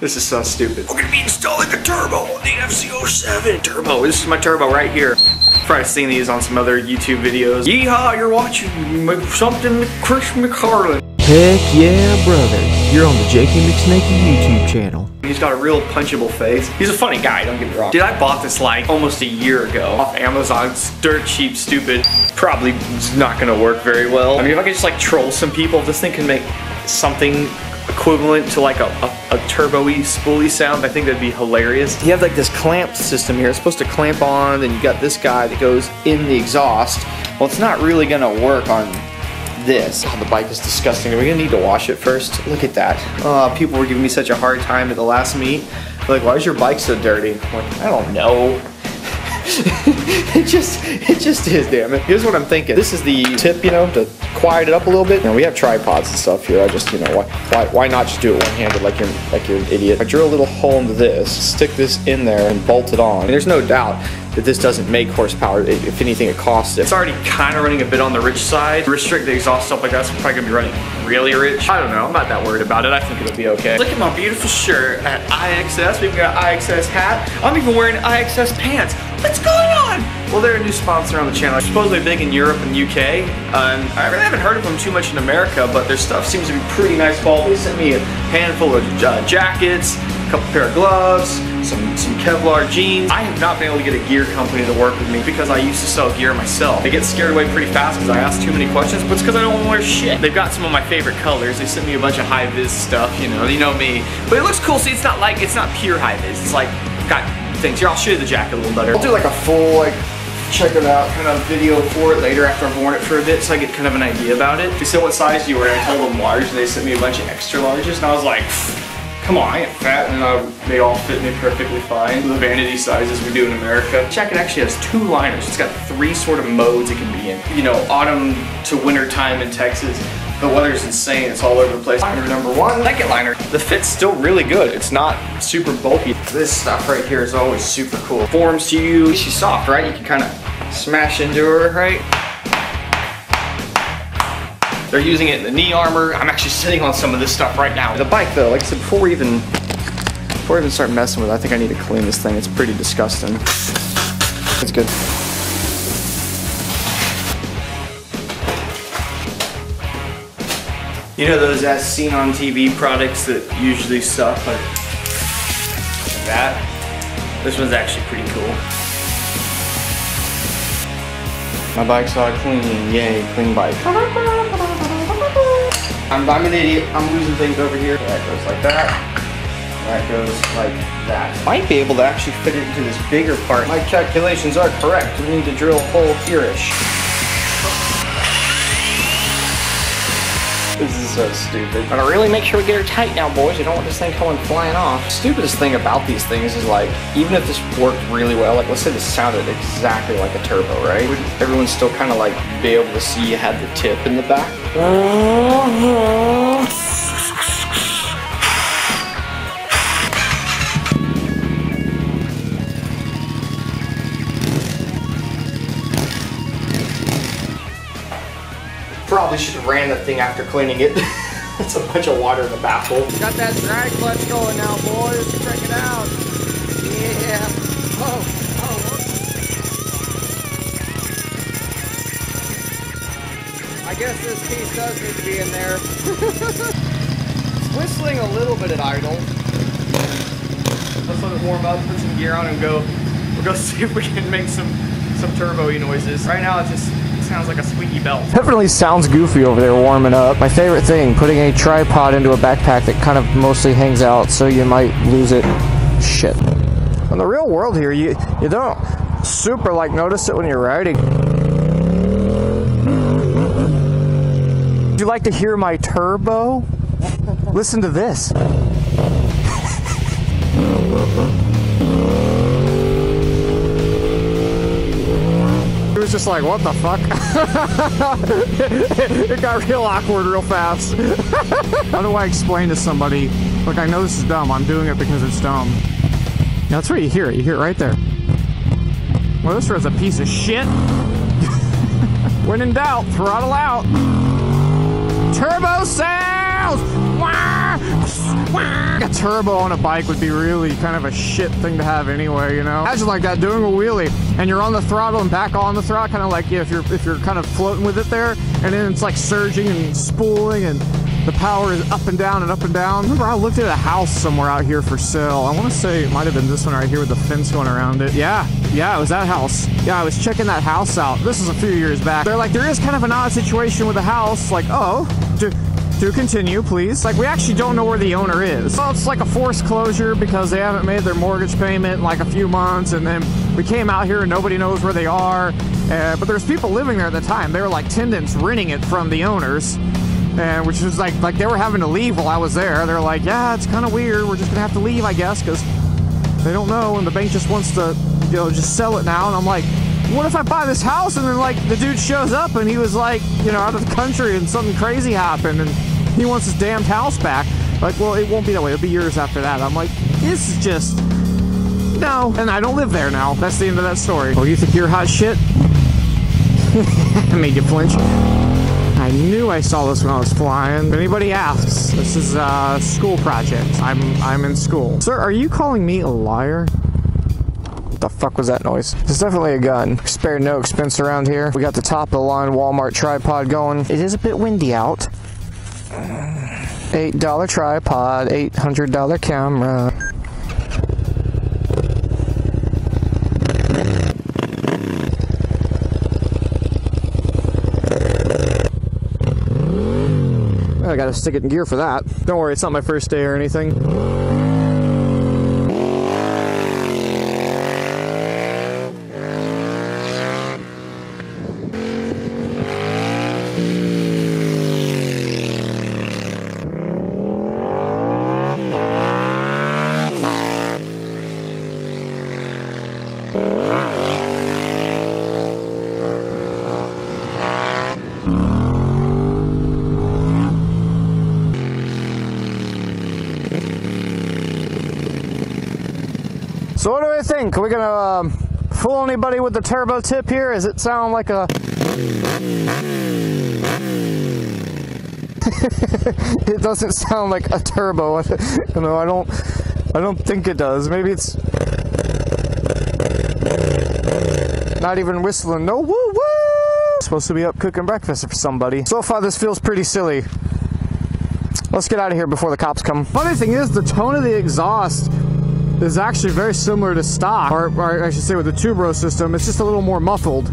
This is so stupid. We're gonna be installing a turbo on the FC07. Turbo, this is my turbo right here. I've probably seen these on some other YouTube videos. Yeehaw, you're watching something with Chris McCarlin. Heck yeah, brother. You're on the J.K. McSnakey YouTube channel. He's got a real punchable face. He's a funny guy, don't get me wrong. Dude, I bought this like almost a year ago off Amazon. It's dirt cheap, stupid. Probably not gonna work very well. I mean, if I could just like troll some people, if this thing can make something equivalent to like a turbo-y, spoolie sound, I think that'd be hilarious. You have like this clamp system here. It's supposed to clamp on, then you got this guy that goes in the exhaust. Well, it's not really gonna work on this. Oh, the bike is disgusting. We're gonna need to wash it first. Look at that. People were giving me such a hard time at the last meet. They're like, why is your bike so dirty? I'm like, I don't know. it just is, damn it. Here's what I'm thinking. This is the tip, you know, to quiet it up a little bit. You know, we have tripods and stuff here. I just, you know, why not just do it one-handed like you're an idiot? I drill a little hole into this, stick this in there, and bolt it on. And there's no doubt that this doesn't make horsepower. If anything, it costs it. It's already kind of running a bit on the rich side. To restrict the exhaust stuff like that, so we're probably gonna be running really rich. I don't know. I'm not that worried about it. I think it'll be okay. Look at my beautiful shirt at IXS. We've got an IXS hat. I'm even wearing IXS pants. What's going on? Well, they're a new sponsor on the channel. They're supposedly big in Europe and UK. I really haven't heard of them too much in America, but their stuff seems to be pretty nice quality. They sent me a handful of jackets, a couple pair of gloves, some Kevlar jeans. I have not been able to get a gear company to work with me because I used to sell gear myself. They get scared away pretty fast because I ask too many questions, but it's because I don't want to wear shit. They've got some of my favorite colors. They sent me a bunch of high-vis stuff, you know me. But it looks cool. See, it's not pure high-vis. It's like, got things. Here, I'll show you the jacket a little better. I'll do like a full, like, check it out kind of video for it later after I've worn it for a bit so I get kind of an idea about it. They said, what size do you wear? I told them large, and they sent me a bunch of extra larges, and I was like, come on, I ain't fat, and they all fit me perfectly fine. The vanity sizes we do in America. The jacket actually has 2 liners. It's got 3 sort of modes it can be in. You know, autumn to winter time in Texas. The weather's insane, it's all over the place. Liner number 1, second liner. The fit's still really good. It's not super bulky. This stuff right here is always super cool. Forms to you, she's soft, right? You can kind of smash into her, right? They're using it in the knee armor. I'm actually sitting on some of this stuff right now. The bike though, like I said, before we even start messing with it, I think I need to clean this thing. It's pretty disgusting. It's good. You know those as seen on TV products that usually suck, like that? This one's actually pretty cool. My bike's all clean, yay, clean bike. I'm an idiot, I'm losing things over here. That goes like that. That goes like that. Might be able to actually fit it into this bigger part. My calculations are correct. We need to drill a hole here-ish. This is so stupid. Gotta really make sure we get her tight now, boys. You don't want this thing coming flying off. The stupidest thing about these things is like, even if this worked really well, like let's say this sounded exactly like a turbo, right? Would everyone still kind of like be able to see you had the tip in the back? Probably should have ran that thing after cleaning it. It's a bunch of water in the baffle. Got that drag clutch going now, boys. Check it out. Yeah. Oh. I guess this piece does need to be in there. It's whistling a little bit at idle. Let's let it warm up, put some gear on, and we'll go see if we can make some turbo-y noises. Right now, it just sounds like a squeaky belt. Definitely sounds goofy over there warming up. My favorite thing, putting a tripod into a backpack that kind of mostly hangs out so you might lose it. Shit. In the real world here, you don't super like notice it when you're riding. Would you like to hear my turbo? Listen to this. It was just like, what the fuck? It got real awkward real fast. How do I explain to somebody, look, I know this is dumb, I'm doing it because it's dumb. Now, that's where you hear it right there. Well, this was a piece of shit. When in doubt, throttle out. Turbo sounds! Wah! A turbo on a bike would be really kind of a shit thing to have anyway, you know? Imagine like that, doing a wheelie, and you're on the throttle and back on the throttle, kind of like if you're kind of floating with it there, and then it's like surging and spooling, and the power is up and down and up and down. Remember, I looked at a house somewhere out here for sale. I want to say it might have been this one right here with the fence going around it. Yeah, it was that house. Yeah, I was checking that house out. This was a few years back. They're like, there is kind of an odd situation with the house. Like, oh, do continue, please. Like, we actually don't know where the owner is. Well, it's like a forced closure because they haven't made their mortgage payment in like a few months, and then we came out here and nobody knows where they are. But there's people living there at the time. They were like tenants renting it from the owners. And which was like they were having to leave while I was there. They're like, yeah, it's kind of weird. We're just gonna have to leave, I guess, because they don't know, and the bank just wants to, you know, just sell it now. And I'm like, what if I buy this house and then like the dude shows up and he was like, you know, out of the country and something crazy happened and he wants his damned house back? Like, well, it won't be that way. It'll be years after that. I'm like, this is just no. And I don't live there now. That's the end of that story. Oh, you think you're hot shit? I made you flinch. I knew I saw this when I was flying. If anybody asks, this is a school project. I'm in school. Sir, are you calling me a liar? What the fuck was that noise? It's definitely a gun. Spared no expense around here. We got the top of the line Walmart tripod going. It is a bit windy out. $8 tripod, $800 camera. I gotta stick it in gear for that. Don't worry, it's not my first day or anything. So what do we think? Are we gonna fool anybody with the turbo tip here? Does it sound like a... It doesn't sound like a turbo. No, I don't think it does. Maybe it's not even whistling. No, woo woo! Supposed to be up cooking breakfast for somebody. So far this feels pretty silly. Let's get out of here before the cops come. Funny thing is, the tone of the exhaust is actually very similar to stock, or I should say with the turbo system. It's just a little more muffled,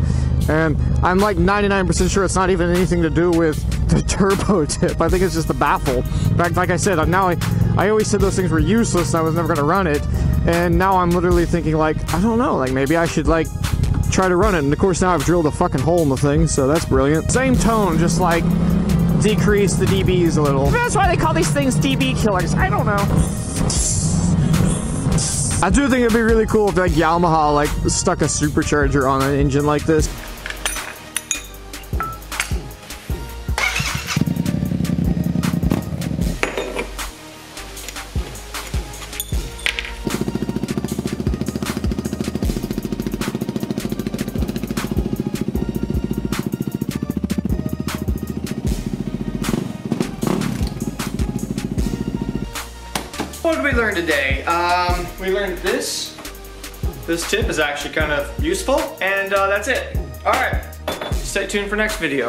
and I'm like 99% sure it's not even anything to do with the turbo tip. I think it's just the baffle. In fact, like I said, now I always said those things were useless and I was never going to run it, and now I'm literally thinking like, I don't know, like maybe I should like try to run it. And of course now I've drilled a fucking hole in the thing, so that's brilliant. Same tone, just like decrease the dBs a little. That's why they call these things dB killers. I don't know. I do think it'd be really cool if like Yamaha like stuck a supercharger on an engine like this. What did we learn today? We learned this tip is actually kind of useful, and that's it. All right, stay tuned for next video.